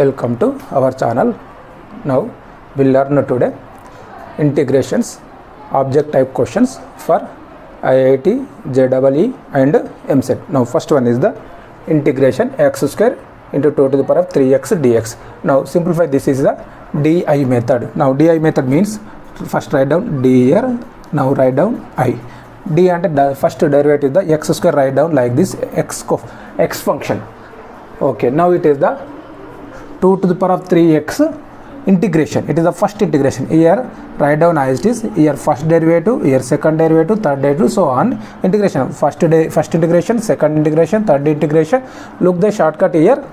Welcome to our channel. Now we'll learn today integrations, object type questions for IIT, JEE and MCET. Now first one is the integration x square into 2 to the power of 3x dx. Now simplify, this is the DI method. Now DI method means first write down d here, now write down I. D and the first derivative the x square, write down like this x function. Okay, now it is the 2 to the power of 3x integration. It is the first integration. Here write down as it is. Here first derivative, here second derivative, third derivative, so on. Integration, first integration, second integration, third integration. Look the shortcut here,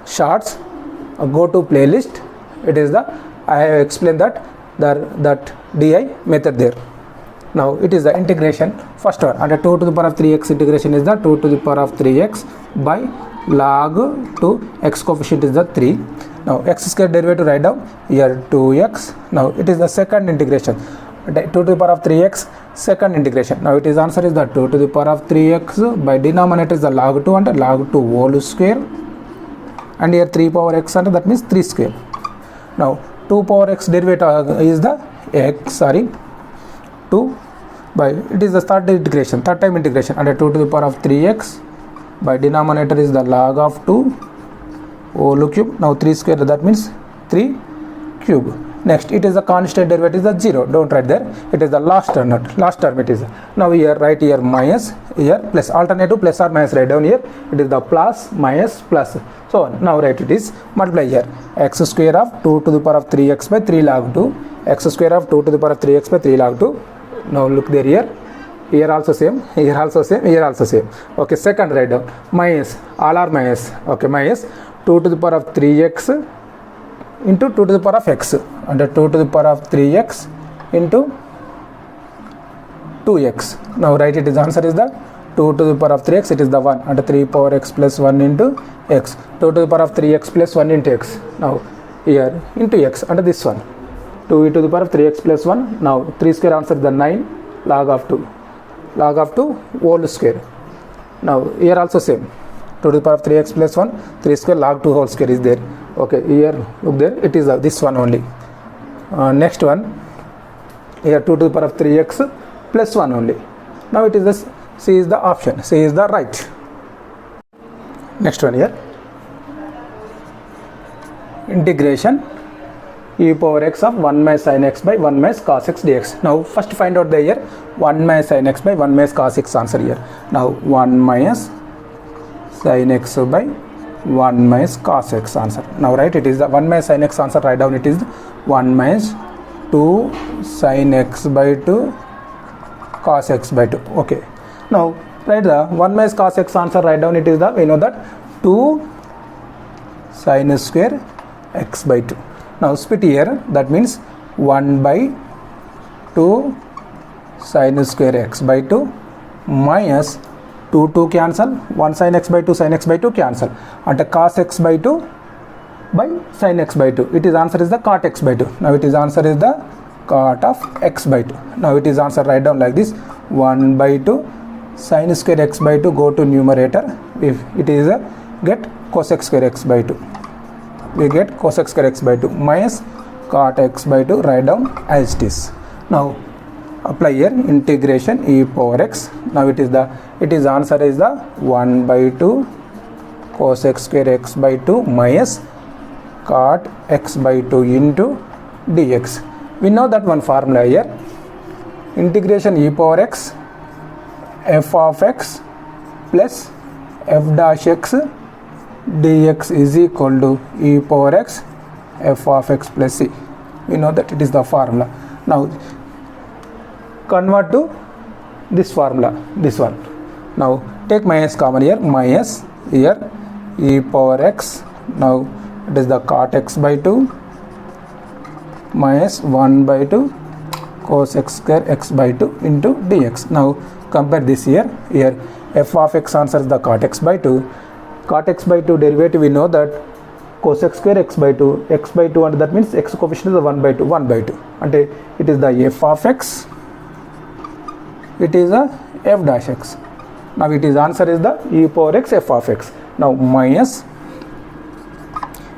shorts, go to playlist. It is the, I have explained that DI method there. Now it is the integration first one, and 2 to the power of 3x integration is the 2 to the power of 3x by log to x coefficient is the 3. Now x square derivative write down here 2x. Now it is the second integration, 2 to the power of 3x second integration. Now it is answer is the 2 to the power of 3x by denominator is the log 2 and log 2 whole square, and here 3 power x and that means 3 square. Now 2 power x derivative is the 2 by, it is the third time integration, and 2 to the power of 3x by denominator is the log of 2 whole cube. Now 3 square, that means 3 cube. Next it is the constant derivative is the 0, don't write there. It is the last term it is. Now here write here minus, here plus, alternative plus or minus write down here. It is the plus minus plus, so on. Now write it is multiply here x square of 2 to the power of 3x by 3 log 2, x square of 2 to the power of 3x by 3 log 2. Now look there, here also same, here also same, here also same. Okay, second write down minus, all are minus. Okay, minus 2 to the power of 3x into 2 to the power of x, and 2 to the power of 3x into 2x. Now write it is answer is the 2 to the power of 3x, it is the 1, and 3 power x plus 1 into x, 2 to the power of 3x plus 1 into x. Now here into x, and this one 2 to the power of 3x plus 1. Now 3 square answer is the 9 log of 2, log of 2 whole square. Now here also same, 2 to the power of 3x plus 1, 3 square log 2 whole square is there. Okay, here look there, it is this one only. Next one, here 2 to the power of 3x plus 1 only. Now it is this, C is the option, C is the right. Next one here, integration e power x of 1 minus sin x by 1 minus cos x dx. Now first find out the here 1 minus sin x by 1 minus cos x answer here. Now 1 minus sin x by 1 minus cos x answer. Now right, it is the 1 minus sin x answer, write down it is 1 minus 2 sin x by 2 cos x by 2. Okay, now write the 1 minus cos x answer, write down it is the, we know that 2 sin square x by 2. Now split here, that means 1 by 2 sin square x by 2 minus 2 cancel, 1 sin x by 2 sin x by 2 cancel, and cos x by 2 by sin x by 2. It is answer is the cot x by 2. Now it is answer is the cot of x by 2. Now it is answer, write down like this 1 by 2 sin square x by 2 go to numerator. If it is a get cos x square x by 2. We get cos x square x by 2 minus cot x by 2, write down as it is. Now apply here integration e power x. Now it is answer is the 1 by 2 cos x square x by 2 minus cot x by 2 into dx. We know that one formula here, integration e power x f of x plus f dash x dx is equal to e power x f of x plus c. We know that it is the formula. Now convert to this formula, this one. Now take minus common here, minus here e power x. Now it is the cot x by 2 minus 1 by 2 cos x square x by 2 into dx. Now compare this here, here f of x answer is the cot x by 2. Cot x by 2 derivative, we know that cos x square x by 2, and that means x coefficient is 1 by 2, 1 by 2, and it is the f of x, it is a f dash x. Now it is answer is the e power x f of x. Now minus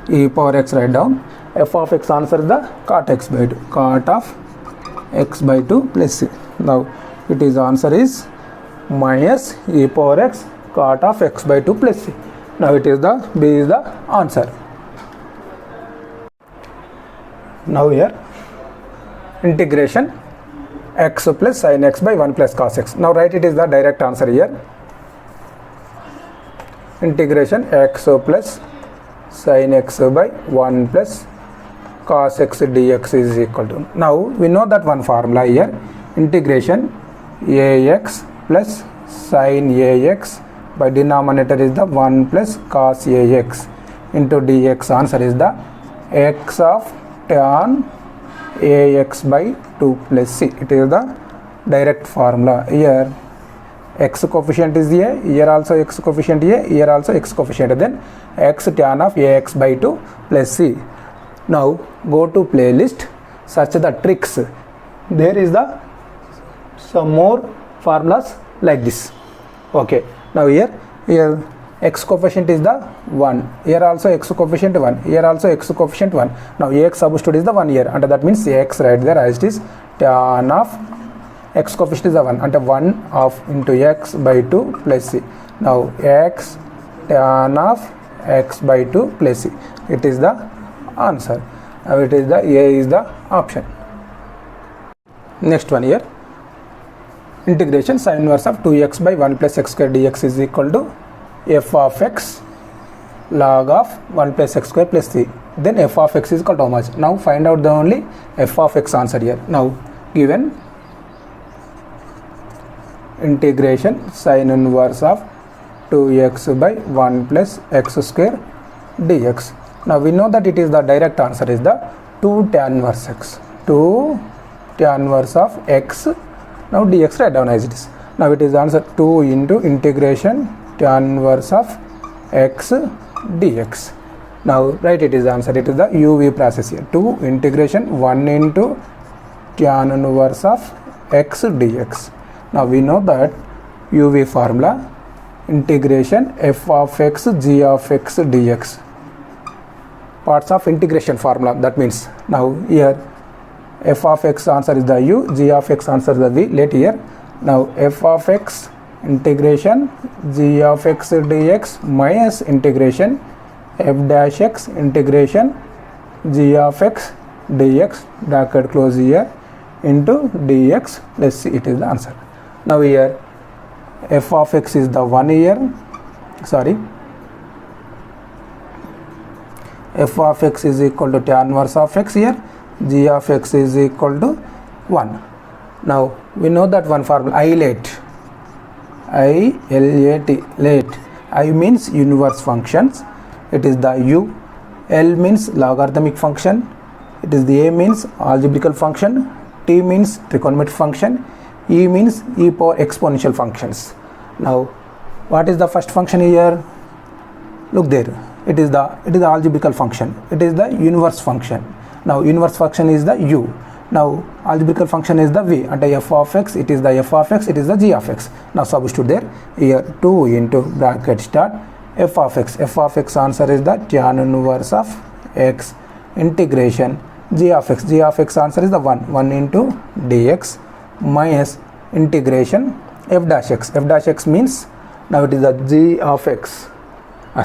e power x write down. F of x answer is the cot x by 2. Cot of x by 2 plus c. Now it is answer is minus e power x cot of x by 2 plus c. Now it is the B is the answer. Now here integration x plus sin x by 1 plus cos x. Now write it is the direct answer here. Integration x plus sin x by 1 plus cos x dx is equal to. Now we know that one formula here. Integration ax plus sin ax by denominator is the 1 plus cos ax into dx. Answer is the x of tan ax by 2 plus c. It is the direct formula. Here x coefficient is a, here also x coefficient a, here also x coefficient, then x tan of ax by 2 plus c. Now go to playlist, search the tricks. There is the some more formulas like this. Okay, now here x coefficient is the 1, here also x coefficient 1, here also x coefficient 1. Now ax substitute is the 1 here, and that means x right there as it is tan of x coefficient is the 1, and 1 of into x by 2 plus c. Now x tan of x by 2 plus c. It is the answer. Now it is the A is the option. Next one here. Integration sin inverse of 2x by 1 plus x square dx is equal to f of x log of 1 plus x square plus c. Then f of x is equal to how much? Now find out the only f of x answer here. Now given integration sin inverse of 2x by 1 plus x square dx. Now we know that it is the direct answer is the 2 tan inverse x. 2 tan inverse of x. Now dx write down as it is. Now it is the answer 2 into integration tan inverse of x dx. Now write it is the answer. It is the UV process here. 2 integration 1 into tan inverse of x dx. Now we know that UV formula integration f of x g of x dx. Parts of integration formula, that means now here f of x answer is the u, g of x answer is the v. Let here now f of x integration g of x dx minus integration f dash x integration g of x dx bracket close here into dx plus c. It is the answer. Now here f of x is the 1 here, sorry, f of x is equal to tan inverse of x here, g of x is equal to 1. Now we know that one formula ILAT, I-L-A-T, late. I means inverse functions, it is the u. L means logarithmic function, it is the A means algebraical function, T means trigonometric function, E means e power exponential functions. Now what is the first function here? Look there, it is the algebraical function, it is the inverse function. Now inverse function is the u. Now algebraical function is the v, and the f of x, it is the f of x, it is the g of x. Now substitute there. Here 2 into bracket start f of x. F of x answer is the tan inverse of x integration g of x. G of x answer is the 1 into dx minus integration f dash x. F dash x means now it is the g of x.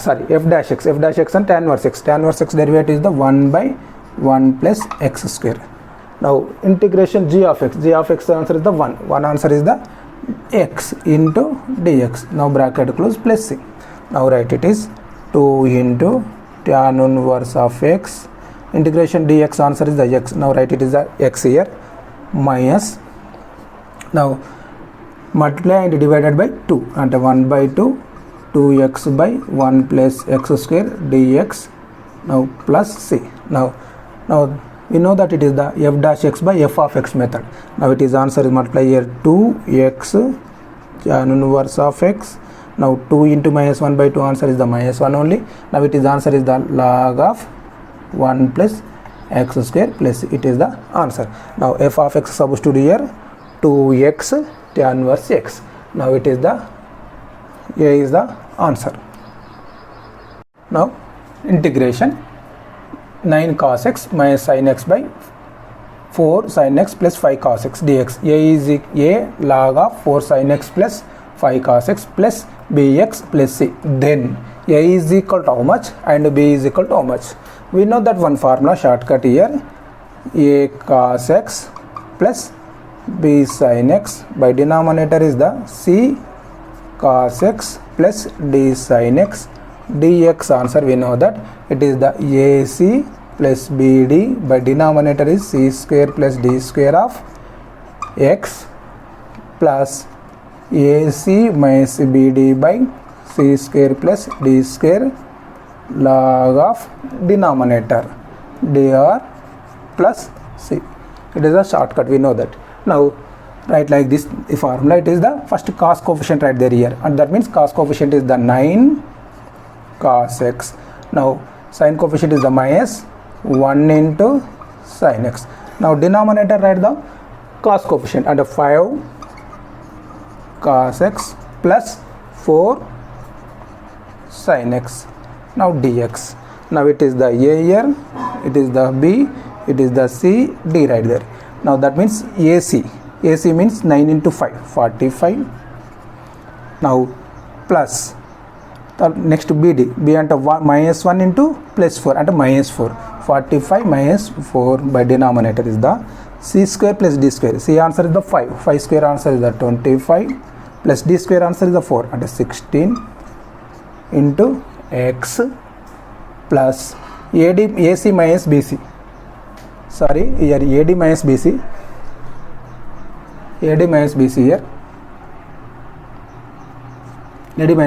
Sorry, f dash x. F dash x and tan inverse x. Tan inverse x derivative is the 1 by 1 plus x square. Now integration g of x. G of x answer is the 1. 1 answer is the x into dx. Now bracket close plus c. Now write it is 2 into tan inverse of x. Integration dx answer is the x. Now write it is the x here minus. Now multiply and divided by 2, and 1 by 2, 2x by 1 plus x square dx. Now plus c. Now we know that it is the f dash x by f of x method. Now it is answer is multiply here 2x tan inverse of x. Now 2 into minus 1 by 2 answer is the minus 1 only. Now it is answer is the log of 1 plus x square plus c. It is the answer. Now f of x substitute here 2x tan inverse x. Now it is the A is the answer. Now integration 9 cos x minus sin x by 4 sin x plus 5 cos x dx. A log of 4 sin x plus 5 cos x plus bx plus c. Then a is equal to how much and b is equal to how much? We know that one formula shortcut here. A cos x plus b sin x by denominator is the c cos x plus d sin x dx. Answer we know that it is the ac plus bd by denominator is c square plus d square of x plus ac minus bd by c square plus d square log of denominator dr plus c. It is a shortcut, we know that. Now write like this the formula. It is the first cos coefficient right there here, and that means cos coefficient is the 9 cos x. Now sin coefficient is the minus 1 into sin x. Now denominator write the cos coefficient and 5 cos x plus 4 sin x. Now dx. Now it is the a here, it is the b, it is the c, d right there. Now that means ac means 9 into 5 45. Now plus the next bd and minus 1 into plus 4 and minus 4 45 minus 4 by denominator is the c square plus d square. C answer is the 5 square answer is the 25 plus d square answer is the 4 and 16 into x plus ac minus bc. Sorry, here AD minus BC here, AD minus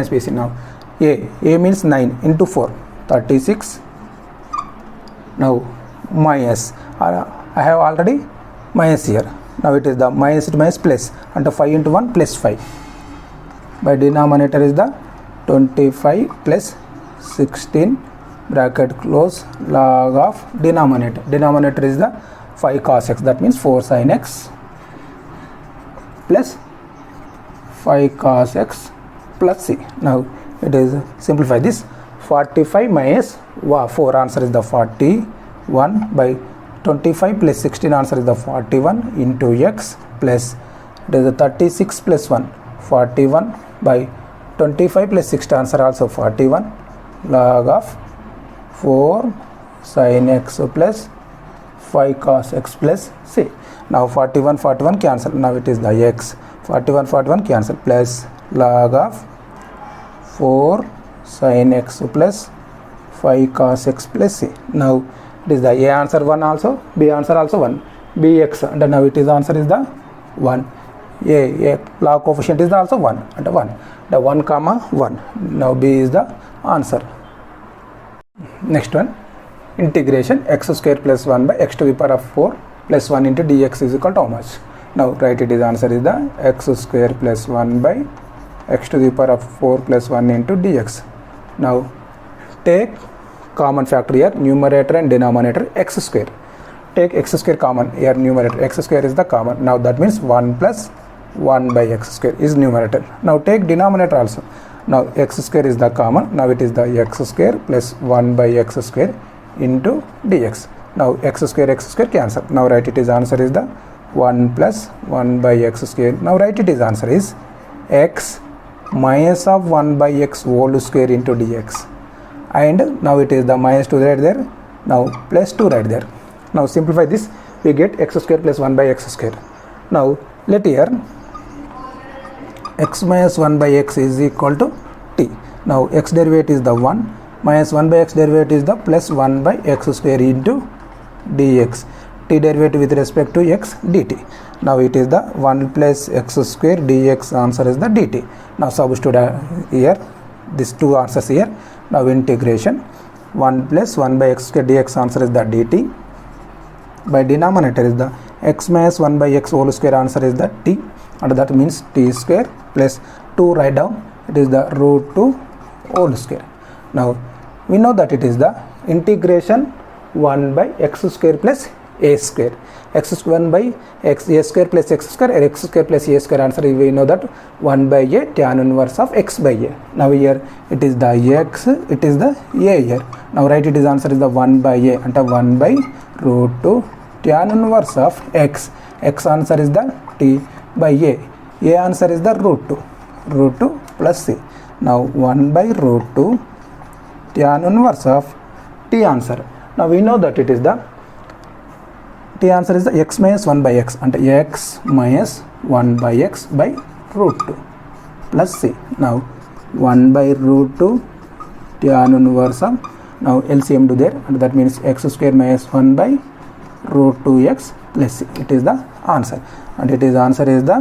BC. Now A means 9 into 4 36. Now minus, I have already minus here. Now it is the minus to minus plus and 5 into 1 plus 5 by denominator is the 25 plus 16 bracket close log of denominator is the 5 cos x, that means 4 sin x plus 5 cos x plus c. Now it is simplify this 45 minus 4 answer is the 41 by 25 plus 16 answer is the 41 into x plus it is the 36 plus 1 41 by 25 plus 6 answer also 41 log of 4 sin x plus 5 cos x plus c. Now 41 cancel. Now it is the x 41 cancel plus log of 4 sin x plus 5 cos x plus c. Now it is the a answer 1 also, b answer also 1, bx and now it is answer is the 1. A log coefficient is also 1 and 1, the 1 comma 1. Now b is the answer. Next one, integration x square plus 1 by x to the power of 4 plus 1 into dx is equal to how much? Now write it is answer is the x square plus 1 by x to the power of 4 plus 1 into dx. Now take common factor here, numerator and denominator x square. Take x square common here, numerator x square is the common. Now that means 1 plus 1 by x square is numerator. Now take denominator also. Now x square is the common. Now it is the x square plus 1 by x square into dx. Now x square cancel. Now write it is answer is the 1 plus 1 by x square. Now write it is answer is x minus of 1 by x whole square into dx. And now it is the minus 2 right there. Now plus 2 right there. Now simplify this, we get x square plus 1 by x square. Now let here x minus 1 by x is equal to t. Now x derivative is the 1 minus 1 by x derivative is the plus 1 by x square into dx. T derivative with respect to x dt. Now it is the 1 plus x square dx, answer is the dt. Now substitute here these two answers here. Now integration 1 plus 1 by x square dx, answer is the dt. By denominator is the x minus 1 by x whole square, answer is the t, and that means t square plus 2 write down, it is the root 2 whole square. Now we know that it is the integration 1 by x square plus a square. X square by x, a square plus x square, or x square plus a square. Answer we know that 1 by a tan inverse of x by a. Now here it is the x, it is the a here. Now write it is answer is the 1 by a and 1 by root 2 tan inverse of x. X answer is the t by a. A answer is the root 2 plus c. Now 1 by root 2 tan inverse of t answer. Now we know that it is the t answer is the x minus 1 by x and x minus 1 by x by root 2 plus c. Now 1 by root 2 tan inverse of, now LCM do there, and that means x square minus 1 by root 2x plus c. It is the answer, and it is answer is the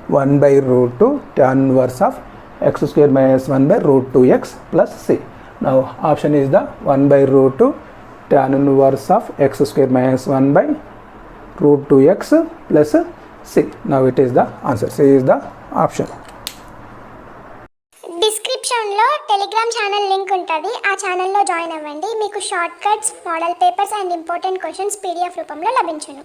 1 by root 2 tan inverse of x square minus 1 by root 2x plus c. Now option is the 1 by root 2 tan inverse of x square minus 1 by root 2x plus c. Now it is the answer. C is the option. డిస్క్రిప్షన్లో Telegram channel link ఉంటుంది. ఆ ఛానల్లో join అవ్వండి. మీకు short cuts, model papers and important questions PDF రూపంలో లభించును.